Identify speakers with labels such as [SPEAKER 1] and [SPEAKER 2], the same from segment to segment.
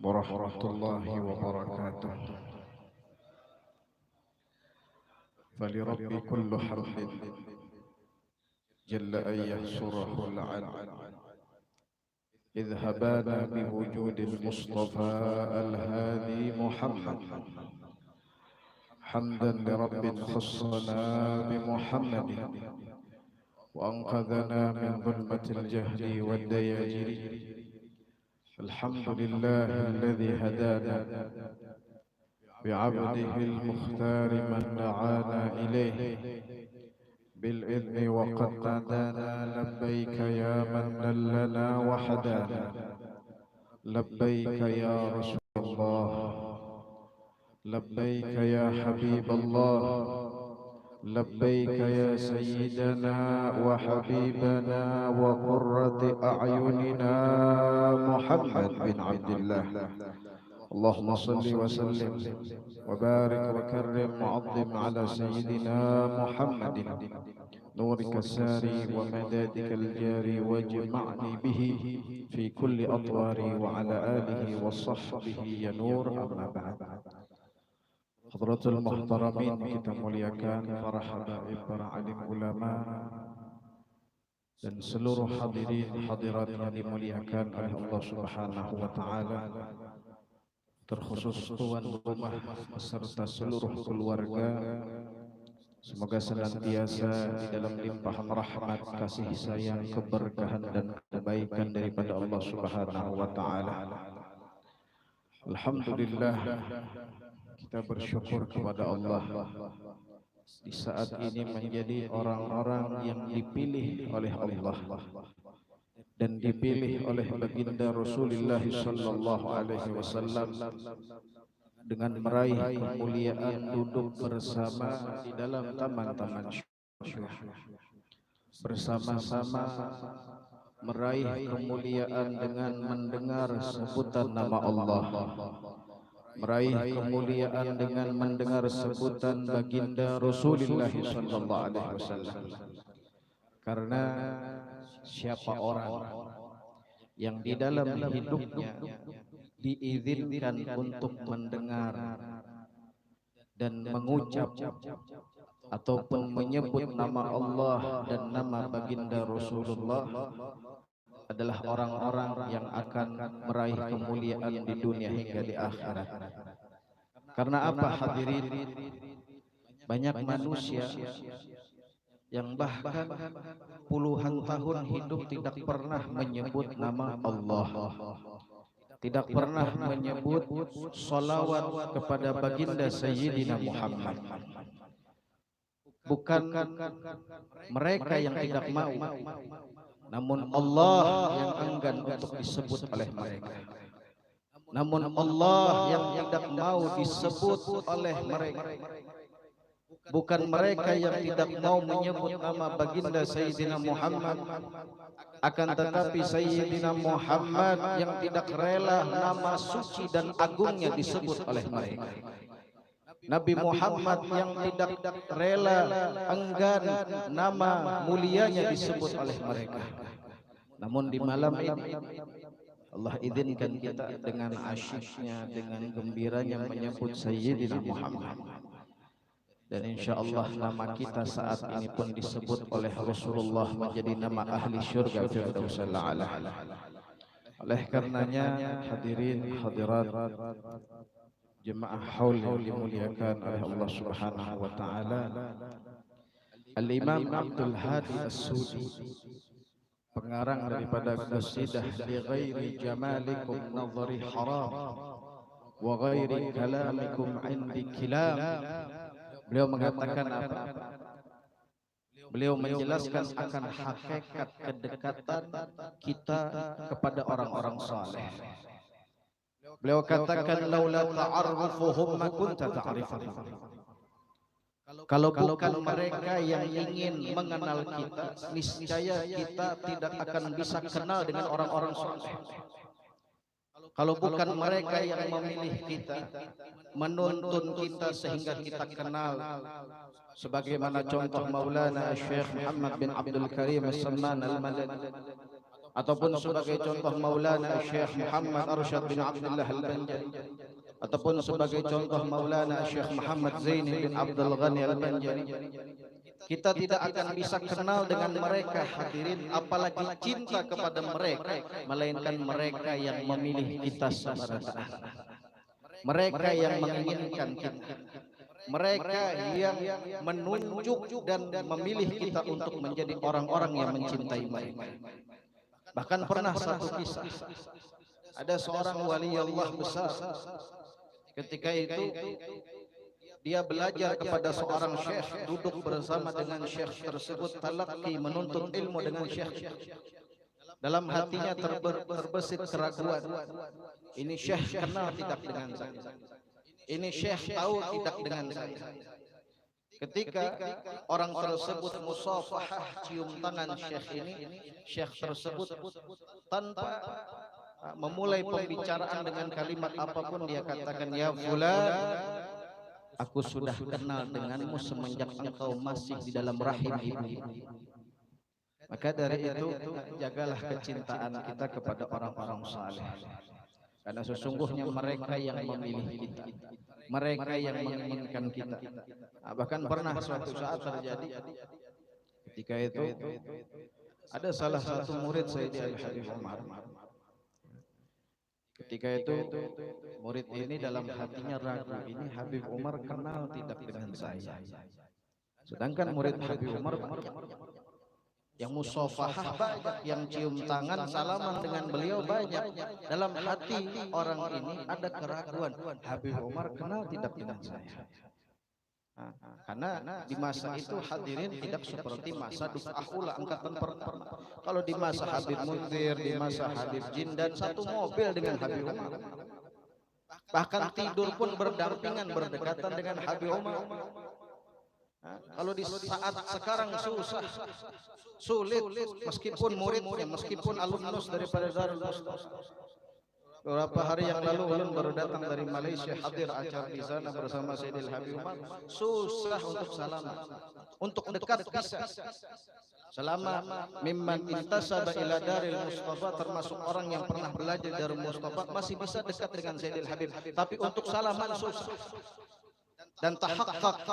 [SPEAKER 1] warahmatullahi wabarakatuh. فلرب كل حمد جل أن يحصره العد إذ هبانا بوجود المصطفى الهادي محمد. حمدا لرب خصنا بمحمد وأنقذنا من ظلمة الجهل والدياجر. الحمد لله الذي هدانا بعبده المختار من دعانا إليه بالإذن وقد نادانا. لبيك يا من دلنا وحدانا، لبيك يا رسول الله، لبيك يا حبيب الله، لبيك يا سيدنا وحبيبنا وقرة أعيننا محمد بن عبد الله. اللهم صل وسلم وبارك وكرم وعظم على سيدنا محمد نورك الساري ومدادك الجاري، واجمعني به في كل أطواري وعلى آله وصحبه يا نور. أما بعد، Hadratul Muhtaramin, kita muliakan para habaib, para alim ulama dan seluruh hadirin hadirat yang dimuliakan oleh Allah Subhanahu wa taala, terkhusus tuan rumah beserta seluruh keluarga. Semoga senantiasa di dalam limpahan rahmat, kasih sayang, keberkahan dan kebaikan daripada Allah Subhanahu wa taala. Alhamdulillah, kita bersyukur kepada Allah di saat ini menjadi orang-orang yang dipilih oleh Allah dan dipilih oleh baginda Rasulullah sallallahu alaihi wasallam dengan meraih kemuliaan duduk bersama di dalam taman-taman syurga, bersama-sama meraih kemuliaan dengan mendengar sebutan nama Allah, meraih kemuliaan dengan mendengar sebutan baginda Rasulullah sallallahu alaihi wasallam. Karena siapa orang yang di dalam hidupnya diizinkan untuk mendengar dan mengucap ataupun menyebut nama Allah dan nama baginda Rasulullah adalah orang-orang yang akan meraih kemuliaan di dunia hingga di akhirat. Karena apa hadirin? Banyak manusia yang bahkan puluhan tahun hidup tidak pernah menyebut nama Allah, tidak pernah menyebut salawat kepada baginda Sayyidina Muhammad. Bukan mereka yang tidak mau, namun Allah yang enggan untuk disebut oleh mereka. Namun Allah yang tidak mau disebut oleh mereka. Bukan mereka yang tidak mau menyebut nama baginda Sayyidina Muhammad, akan tetapi Sayyidina Muhammad yang tidak rela nama suci dan agungnya disebut oleh mereka. Nabi Muhammad yang tidak rela, enggan nama mulianya disebut oleh mereka. Namun di malam ini Allah izinkan kita dengan asyiknya, dengan gembiranya menyebut Sayyidina Muhammad. Dan insya Allah nama kita saat ini pun disebut oleh Rasulullah menjadi nama ahli syurga Firdausul A'la. Oleh karenanya hadirin hadirat jemaah haul yang dimuliakan oleh Allah Subhanahu wa taala, Al-Imam Abdul Hadi As-Sudi, pengarang daripada qasidah li ghairi jamalikum nadhari haram wa ghairi kalamikum indi kilam. Beliau mengatakan apa? Beliau menjelaskan akan hakikat kedekatan kita kepada orang-orang saleh. Beliau katakan laula ta'arrufuhum ma kunta ta'rifuhum. Kalau bukan mereka yang ingin mengenal kita, niscaya kita tidak akan bisa kenal dengan orang-orang saleh. Kalau bukan mereka yang memilih kita, menuntun kita sehingga kita kenal, sebagaimana contoh Maulana Syekh Muhammad bin Abdul Karim As-Salman Al-Madani ataupun sebagai contoh Maulana Syekh Muhammad Arsyad bin Abdullah Al-Banjari, ataupun sebagai contoh Maulana Syekh Muhammad Zaini bin Abdul Ghani Al-Banjari, kita tidak akan bisa kenal dengan mereka hadirin, apalagi cinta kepada mereka, melainkan mereka yang memilih kita sebagai mereka yang menginginkan kita, mereka yang menunjuk dan memilih kita untuk menjadi orang-orang yang mencintai mereka. Bahkan pernah satu kisah, ada seorang wali Allah besar, ketika itu dia belajar kepada seorang syekh, duduk bersama dengan syekh tersebut, talaqi, menuntut ilmu dengan syekh. Dalam hatinya terbesit keraguan, ini syekh kenal tidak dengan saya, ini syekh tahu tidak dengan saya. Ketika orang tersebut musafahah, cium tangan syekh ini, syekh tersebut tanpa memulai pembicaraan dengan kalimat apapun, dia katakan, ya fulan, aku sudah kenal denganmu semenjak engkau masih di dalam rahim ibu. Maka dari itu, jagalah kecintaan kita kepada orang-orang saleh, karena sesungguhnya mereka yang memilih kita, mereka yang menginginkan kita. Bahkan pernah suatu saat terjadi, ketika itu ada salah satu murid Sayyidi Al-Habib Umar. Ketika itu murid ini dalam hatinya ragu, ini Habib Umar kenal tidak dengan saya. Sedangkan murid Habib Umar yang musafahah banyak, yang cium tangan salaman dengan beliau banyak. Dalam hati orang ini ada keraguan, Habib Umar kenal tidak dengan saya. Karena di masa itu hadirin tidak seperti masa Duf'ah Ula angkatan pertama. Kalau di masa Habib Munzir, di masa Habib Jindan, satu mobil dengan Habib Umar. Bahkan tidur pun berdampingan, berdekatan dengan Habib Umar. Kalau di saat sekarang susah, sulit, meskipun muridnya, meskipun alumnus daripada Darul Mustafa. Beberapa hari yang lalu ulun baru datang dari Malaysia, hadir acara di sana bersama Sayyidil Habib Umar. Susah untuk salaman, untuk dekat bisa. Selama mimman intasaba ila Daril Mustafa, termasuk orang yang pernah belajar dari Mustafa, masih bisa dekat dengan Sayyidil Habib. Tapi untuk salaman susah. Dan tahaqqaq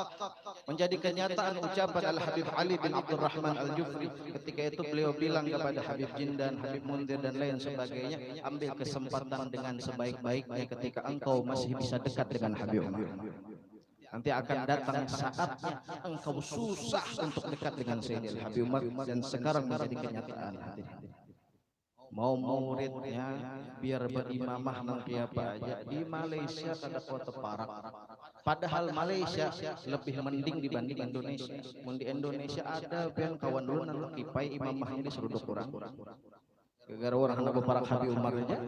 [SPEAKER 1] menjadi kenyataan ucapan Al-Habib Ali bin Abdurrahman Al-Jufri ketika itu beliau bilang kepada Habib Jindan, Habib Munzir dan lain sebagainya, ambil kesempatan dengan sebaik-baiknya ketika engkau masih bisa dekat dengan Habib Umar. Nanti akan datang saatnya engkau susah untuk dekat dengan Sayyidil Habib Umar, dan sekarang menjadi kenyataan. Mau muridnya biar berimamah mengkiapa aja di Malaysia kada kota parak. Padahal Malaysia lebih mending dibanding Indonesia. Di Indonesia ada ben kawan dulu nang kipai imamah ini seruduk kurang. Gara-gara orang hendak beparak Habib Umar aja.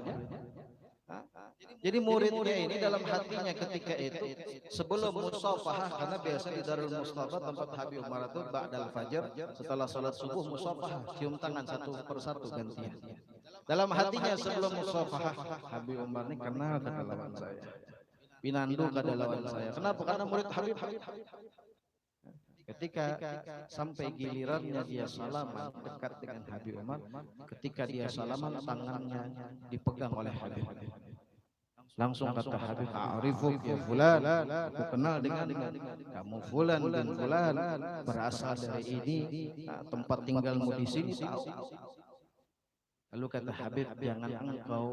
[SPEAKER 1] Jadi muridnya ini dalam hatinya ketika itu sebelum musafahah, karena biasa di Darul Mustafa tempat Habib Umar itu ba'dal fajar, setelah salat subuh musafahah, cium tangan satu persatu gantian. Dalam hatinya sebelum musafahah, Habib Umar ini kenal kedalaman saya, pinandu kedalaman saya. Kenapa? Karena murid Habib. Ketika sampai gilirannya dia salaman dekat dengan Habib Umar, ketika dia salaman tangannya dipegang oleh Habib. Langsung kata Habib, "A'rifuk ya fulan, aku kenal dengan kamu fulan bin fulan, berasal dari ini, tempat tinggalmu di sini tahu." Lalu kata Habib, "Jangan engkau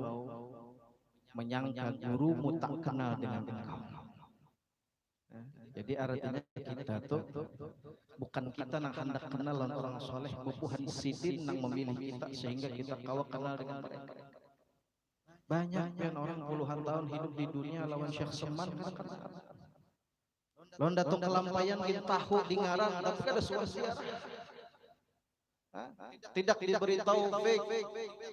[SPEAKER 1] menyangka gurumu tak kenal dengan engkau." Jadi artinya kita tuh bukan kita nang hendak kenal orang soleh, bukan sidin nang memilih kita sehingga kita kau kenal dengan mereka. Banyak kan orang puluhan tahun hidup di dunia lawan Syekh Seman kan londa tung kelampayan kita tahu di ngarang tapi kada suara tidak diberi taufik,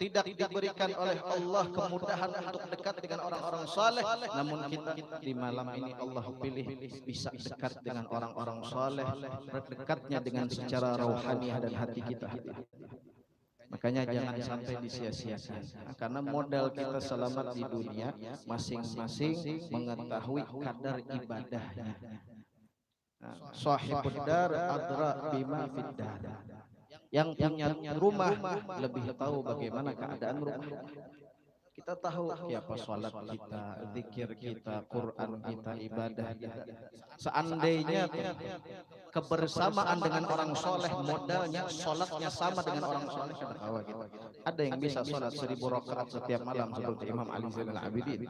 [SPEAKER 1] tidak diberikan oleh Allah kemudahan untuk dekat dengan orang-orang saleh. Namun kita di malam ini Allah pilih bisa dekat dengan orang-orang saleh, berdekatnya dengan secara rohaniah dan hati kita. Makanya jangan sampai disia-siakan, karena modal kita selamat di dunia masing-masing mengetahui kadar ibadahnya. Sahibud dar adra bima fid dar. Yang punya rumah lebih tahu bagaimana keadaan rumah. Kita tahu siapa sholat kita, zikir kita, Quran kita, ibadah kita. Seandainya kebersamaan dengan orang soleh, modalnya sholatnya sama dengan orang soleh, ada yang bisa sholat 1000 rakaat setiap malam seperti Imam Ali Zainal Abidin.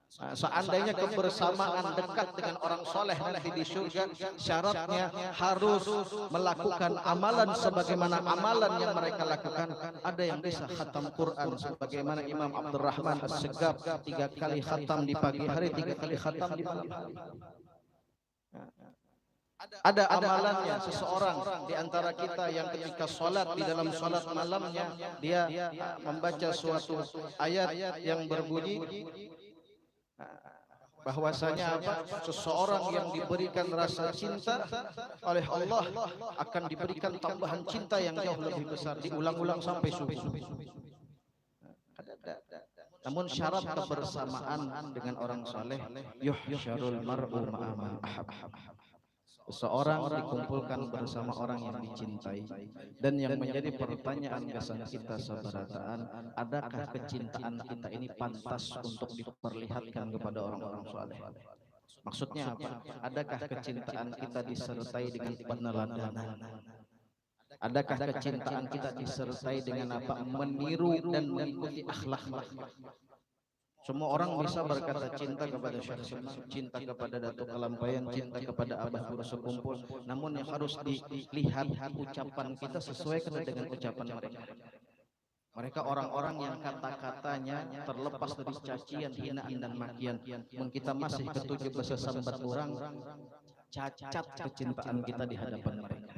[SPEAKER 1] Seandainya kebersamaan dekat dengan orang soleh nanti di surga, syaratnya harus melakukan amalan sebagaimana amalan yang mereka lakukan. Ada yang bisa khatam Quran sebagaimana Imam Abdurrahman As-Segaf 3 kali khatam di pagi hari, 3 kali khatam di malam hari. Ada amalannya seseorang di antara kita yang ketika sholat, di dalam sholat malamnya dia membaca suatu ayat yang berbunyi bahwasanya apa? Seseorang yang diberikan rasa cinta oleh Allah akan diberikan tambahan cinta yang jauh lebih besar, diulang-ulang sampai subuh. Namun syarat kebersamaan dengan orang saleh, yuhsyarul mar'u ma'a man ahab. Seseorang dikumpulkan bersama orang yang dicintai. Dan yang menjadi pertanyaan kesan kita sabarataan, adakah kecintaan kita ini pantas untuk diperlihatkan kepada orang-orang saleh? Maksudnya apa? Adakah kecintaan kita disertai dengan peneladhanan? Adakah kecintaan kita disertai dengan apa? Meniru dan mengikuti akhlak mereka? Semua orang bisa berkata cinta kepada Syekh Sunnah, cinta kepada Datuk Kalampayan, cinta kepada Abah Guru Sekumpul. Namun yang harus dilihat ucapan kita sesuai dengan ucapan mereka. Mereka orang-orang yang kata-katanya terlepas dari cacian, hinaan dan makian. Namun kita masih ketujuh besesambat orang, cacat kecintaan kita di hadapan mereka.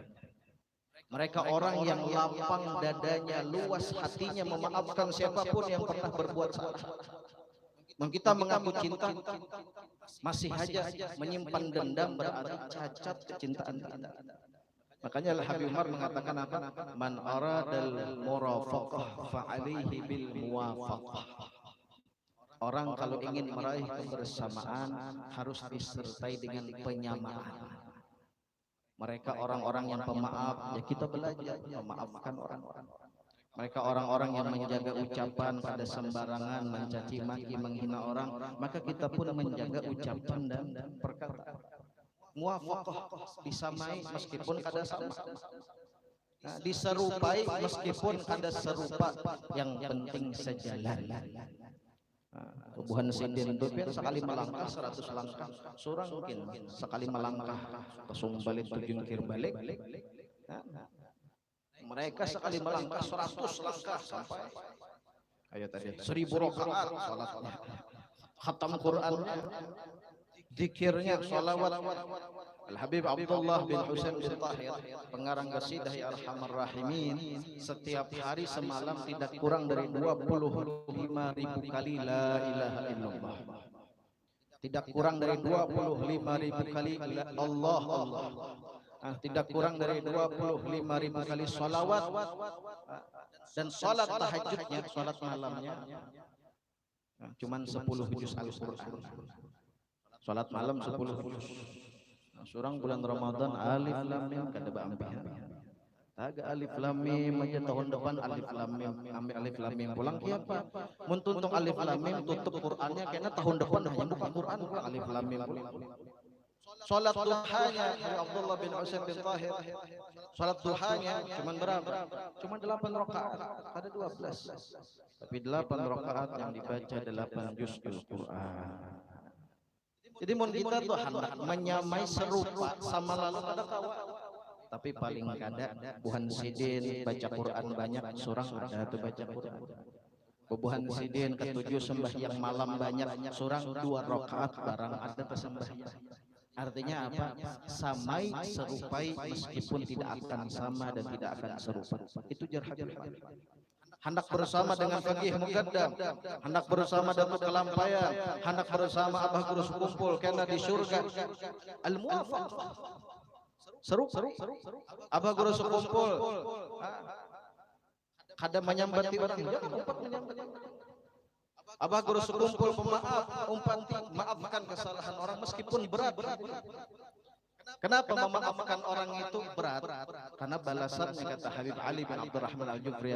[SPEAKER 1] Mereka orang yang lapang dadanya, luas hatinya, memaafkan siapapun yang pernah berbuat salah. Kita mengaku cinta, masih saja menyimpan dendam, berarti cacat kecintaan kita. Makanya Habib Umar mengatakan apa? Man aradal murafaqah fa'alaihi bil muwafaqah. Orang kalau ingin meraih kebersamaan harus disertai dengan penyamaan. Mereka orang-orang yang pemaaf, ya kita belajar memaafkan orang-orang. Mereka orang-orang yang menjaga ucapan pada sembarangan, mencaci maki, menghina orang, maka kita pun menjaga ucapan dan perkataan. Muwafaqah, disamai meskipun kada sama. Nah, diserupai meskipun kada serupa, yang penting sejalan. Buhan Sidin Dupir sekali melangkah 100 langkah, surang mungkin sekali melangkah langsung balik terjungkir balik. Mereka sekali melangkah 100 langkah sampai ayo tadi 1000 rakaat salatnya, khatam Quran, zikirnya, salawat. Al Habib Abdullah bin Husain bin Tahir, pengarang qasidah Ya Arhamar Rahimin, setiap hari semalam tidak kurang dari 25.000 kali la ilaha illallah. Tidak kurang dari 25.000 kali Allah Allah. Tidak kurang dari 25.000 kali salawat, dan salat tahajudnya, salat malamnya cuman 10 juz Al-Quran. Salat malam 10 juz. Surang bulan Ramadan alif lam mim kada baambihan. Taga alif lam mim aja tahun depan alif lam mim, ambil alif lam mim pulang siapa? Mun tuntung alif lam mim tutup Qur'annya kena tahun depan hanya buka Qur'an alif lam mim. Salat duhanya Abdullah bin Husain bin Tahir, salat duhanya cuman berapa? Cuma 8 rakaat, ada 12. Tapi 8 rakaat yang dibaca 8 juz Al-Qur'an. Jadi mun kita tuh hendak menyamai serupa sama lalu kada kawa. Tapi paling kada Buhan Sidin baca Quran banyak, surang ada tuh baca Quran. Buhan Sidin ketujuh sembahyang malam banyak, surang 2 rakaat barang ada sembahyang. Artinya apa? Samai, serupai meskipun tidak akan sama dan tidak akan serupa. Itu jar Habib. Hendak bersama dengan Faqih Muqaddam, hendak bersama Datuk Kalampayan, hendak bersama Abah Guru Sekumpul kena di surga. Al-muwafaqah. Seru. Abah Guru Sekumpul kada menyambati orang, jangan umpat menyambati. Abah Guru Sekumpul pemaaf, umpati, maafkan kesalahan orang meskipun berat. Kenapa memaafkan orang itu berat? Karena balasannya kata Habib Ali bin Abdurrahman Al-Jufri,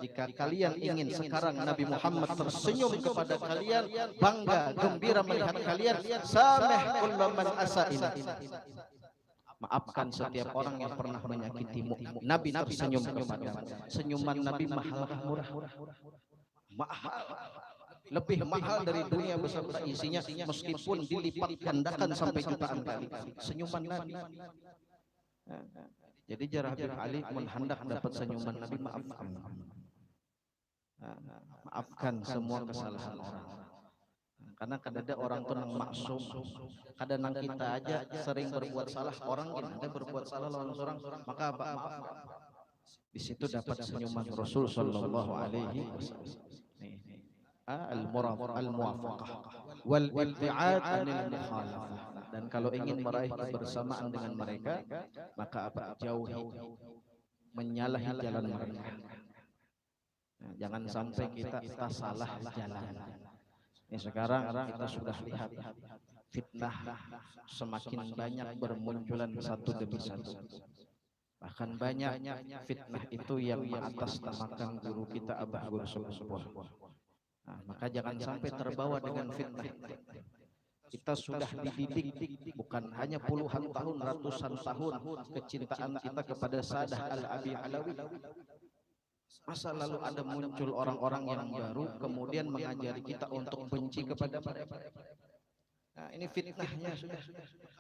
[SPEAKER 1] jika kalian ingin sekarang Nabi Muhammad tersenyum kepada kalian, bangga, gembira melihat kalian, sameh kullu man asa'ina. Maafkan setiap orang yang pernah menyakitimu. Nabi tersenyum kepadamu. Senyuman Nabi mahal murah. Mahal. Lebih mahal dari dunia beserta isinya, meskipun dilipat gandakan sampai jutaan kali. Senyuman Nabi. Jadi jarah Habib Ali menghendak dapat senyuman Nabi, maafkan. Maafkan semua kesalahan orang. Karena kadang orang tuh nang maksum, kadang kita aja sering berbuat salah, orang ada berbuat salah lawan orang, maka apa? Maaf. Di situ dapat senyuman Rasul sallallahu alaihi wasallam. Al-muwafaqah wal ibtiad anil mukhalafah. Dan kalau ingin meraih kebersamaan dengan mereka, maka apa? Jauhi menyalahi jalan mereka. Nah, jangan sampai kita salah jalan. Ini sekarang kita sudah lihat fitnah semakin banyak bermunculan satu demi satu. Bahkan banyak fitnah itu yang mengatasnamakan guru kita Abah Guru Sepuh. Nah, maka jangan sampai terbawa dengan fitnah. Kita sudah dididik bukan hanya puluhan tahun, ratusan tahun kecintaan kita kepada Sadah Al-Abi Alawi. Masa lalu ada muncul orang-orang yang baru kemudian mengajari kita untuk benci kepada mereka. Nah, ini fitnahnya sudah.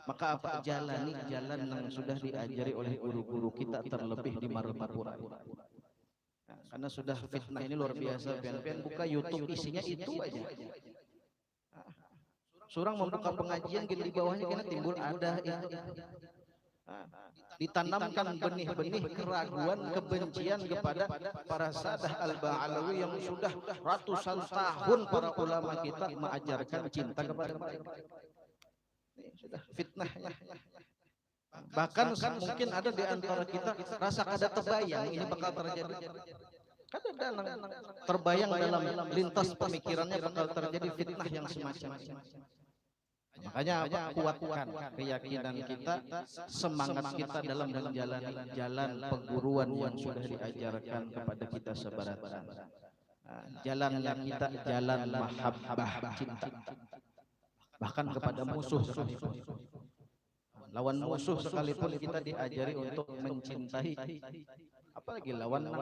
[SPEAKER 1] Maka apa? Jalani jalan yang sudah diajari oleh guru-guru kita, terlebih di Martapura. Nah, karena sudah fitnah ini luar biasa. Pian-pian buka YouTube isinya itu aja. Nah, surang membuka pengajian gini, di bawahnya kena timbul ada itu. Nah, ditanamkan benih-benih keraguan, kebencian kepada para Sadah Al-Ba'alawi yang sudah ratusan tahun para ulama kita mengajarkan cinta kepada mereka. Ini sudah fitnahnya. Bahkan mungkin ada di antara kita rasa kada terbayang ini bakal terjadi. Kada terbayang dalam lintas pemikirannya bakal terjadi fitnah yang semacam ini. Makanya apa? Kuatkan keyakinan kita, semangat kita dalam menjalani jalan peguruan yang sudah diajarkan kepada kita sebaratan. Jalan yang kita jalan mahabbah, cinta. Bahkan kepada musuh sekalipun. Lawan musuh sekalipun kita diajari untuk mencintai. Apalagi lawan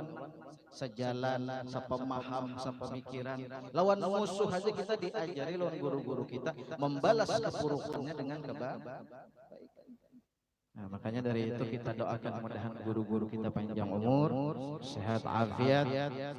[SPEAKER 1] sejalan, sepemaham, sepemikiran. Lawan musuh aja kita diajari lawan guru-guru kita membalas keburukannya dengan kebaikan. Nah, makanya dari itu kita doakan mudah-mudahan guru-guru kita panjang umur, sehat afiat,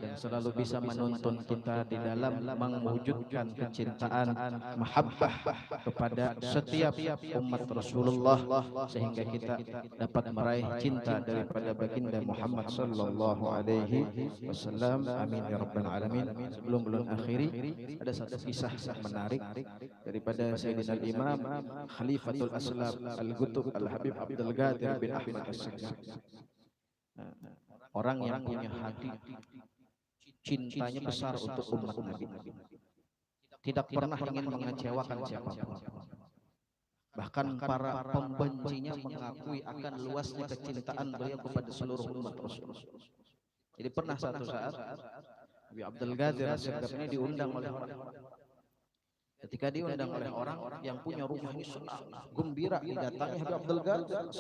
[SPEAKER 1] dan selalu bisa menuntun kita di dalam mewujudkan kecintaan, mahabbah kepada setiap umat Rasulullah, sehingga kita dapat meraih cinta daripada baginda Muhammad sallallahu alaihi wasallam. Amin ya rabbal alamin. Sebelum belum akhiri, ada satu kisah menarik daripada Sayyidina Imam Khalifatul Aslam Al-Qutub Al-Habib Abdul Qadir bin Ahmad As-Segaf. Orang yang punya hati cintanya besar untuk umat Nabi, tidak pernah ingin mengecewakan siapapun. Bahkan para pembencinya mengakui akan luasnya kecintaan beliau kepada seluruh umat Rasul. Jadi pernah satu saat Habib Abdul Qadir As-Segaf ini diundang oleh orang. Ketika diundang oleh orang yang punya rumah ini senang, gembira didatangi Habib Abdul Qadir.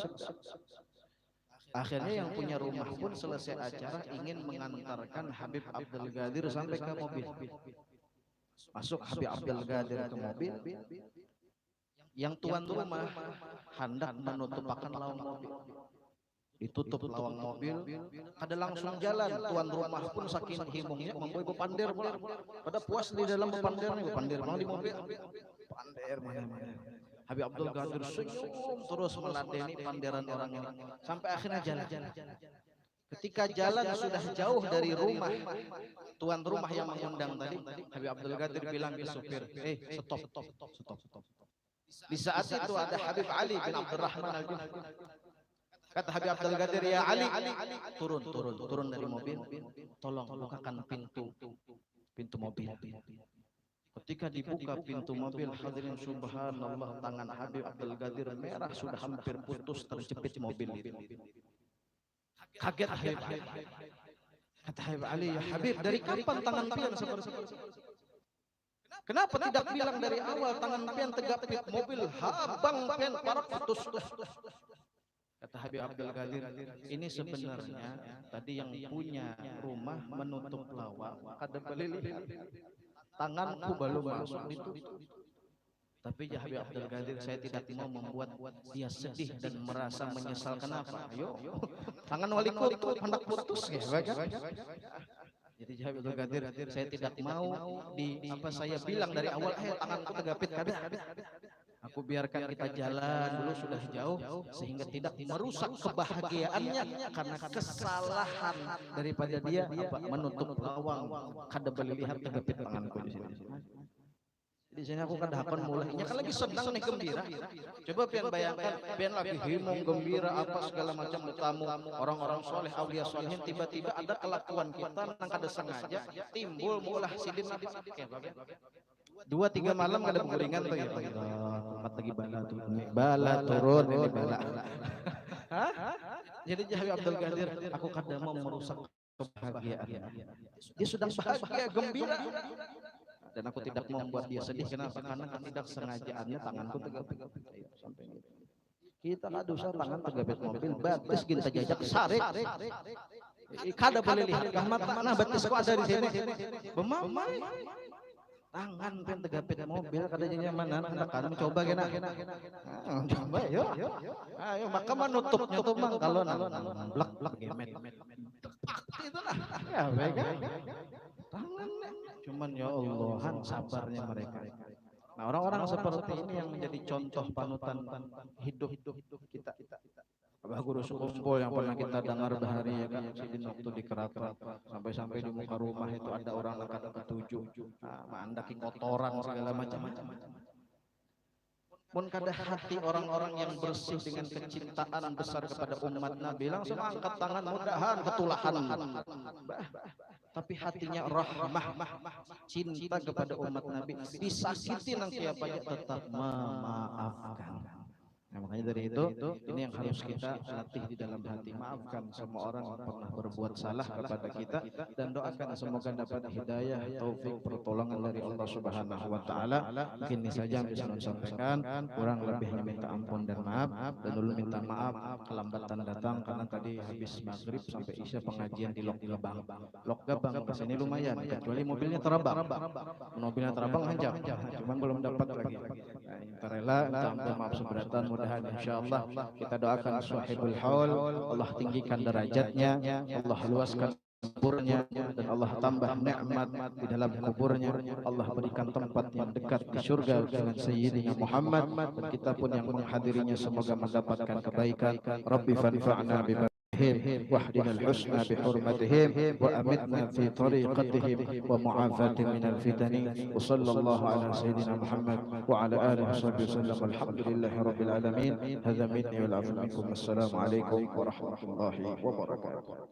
[SPEAKER 1] Akhirnya yang punya rumah pun selesai acara ingin mengantarkan Habib Abdul Qadir sampai ke mobil. Masuk Habib Abdul Qadir ke mobil. Yang tuan rumah hendak menutup akan lawang mobil. Ditutup lawang mobil, kada langsung jalan. Tuan rumah pun saking himungnya membawa bepandir pula. Pada puas di dalam bepandir mau di mobil. Pandir mana-mana. Habib Abdul Qadir senyum terus meladeni panderan orang ini sampai akhirnya jalan. Ketika jalan sudah jauh dari rumah tuan rumah yang mengundang tadi, Habib Abdul Qadir bilang ke supir, stop. Di saat itu ada Habib Ali bin Abdurrahman Al-Jufri. Kata Habib Abdul Qadir, ya Ali, turun dari mobil, tolong bukakan pintu mobil. Ketika dibuka pintu mobil, hadirin subhanallah, tangan Habib Abdul Qadir merah sudah hampir putus terjepit mobil itu. Kaget Habib. Kata Habib Ali, ya Habib, dari kapan tangan pian seperti itu? Kenapa tidak bilang dari awal tangan pian terjepit mobil, habang pian parak putus. Kata Habib Abdul Qadir, ini sebenarnya tadi yang punya rumah menutup lawang, kada beli lihat. Tanganku belum masuk itu. Tapi ya Habib Abdul Qadir, saya tidak mau membuat dia sedih dan merasa menyesal. Kenapa? Ayo, tangan wali kota hendak putus ya, jadi Habib Abdul Qadir, saya tidak mau saya bilang dari awal, tanganku tergapit kada. Aku biarkan kita jalan dulu, sudah jauh sehingga tidak merusak kebahagiaannya karena kesalahan daripada dia menutup lawang kada boleh lihat tergapit tanganku di sini. Di sini aku kada hakon mulainya kan lagi senang nih, gembira. Coba pian bayangkan, pian lagi himung gembira apa segala macam bertamu orang-orang soleh, aulia solehin, tiba-tiba ada kelakuan kita nang kada sengaja timbul mulah sidin apa? 2-3 malam kada gulingan tuh ya. Tempat lagi bala turun ini bala. Hah? Jadi Habib Abdul Qadir, aku kada mau merusak kebahagiaannya. Dia sudah bahagia, gembira. Dan aku tidak mau membuat dia sedih. Kenapa? Karena ketidak sengajaannya tanganku tegapit. Sampai gitu. Kita kada usah tangan tegapit mobil, batis kita jajak sare. Kada boleh lihat rahmat, nah batisku ada di sini. Bemamai. Tangan pen tegapit mobil kadanya nyamanan, kan coba kena. Coba yo. Ayo maka menutupnya tuh mang kalau blak gemet. Itulah. Ya baik. Tangan. Cuman ya Allah, sabarnya mereka. Nah, orang-orang seperti ini yang menjadi contoh panutan hidup kita. Abah Guru Sekumpul yang pernah kita dengar bahari ya kan, sidin waktu di Keraton, sampai-sampai di muka rumah itu ada orang angkat ketujuh, mandaki kotoran segala macam-macam. Pun kada hati orang-orang yang bersih dengan kecintaan besar kepada umat Nabi, langsung angkat tangan, mudahan ketulahan. Tapi hatinya rahmah, cinta kepada umat Nabi, disakiti nang siapa aja tetap memaafkan. Nah, makanya dari itu, ini yang harus kita latih di dalam hati. Maafkan semua orang yang pernah berbuat salah kepada kita, dan doakan semoga dapat hidayah, taufik, pertolongan dari Allah Subhanahu wa Ta'ala. Mungkin ini saja yang bisa saya sampaikan. Kurang lebihnya minta ampun dan maaf. Dan dulu minta maaf kelambatan datang karena tadi habis maghrib sampai isya pengajian di Lok Gabang. Lok Gabang ke sini lumayan, kecuali mobilnya terabang. Mobilnya terabang hancur, cuman belum dapat lagi. Kita rela, minta ampun, maaf seberatan. Mudah-mudahan insyaallah kita doakan sahibul haul, Allah tinggikan derajatnya, Allah luaskan kuburnya, dan Allah tambah nikmat di dalam kuburnya. Allah berikan tempat yang dekat di surga dengan Sayyidina Muhammad, dan kita pun yang menghadirinya semoga mendapatkan kebaikan. Rabbi fanfa'na bima واهدنا الحسنى بحرمتهم وأمتنا في طريقتهم ومعافاة من الفتن وصلى الله على سيدنا محمد وعلى آله وصحبه وسلم والحمد لله رب العالمين. هذا مني والعفو منكم. السلام عليكم ورحمة الله وبركاته.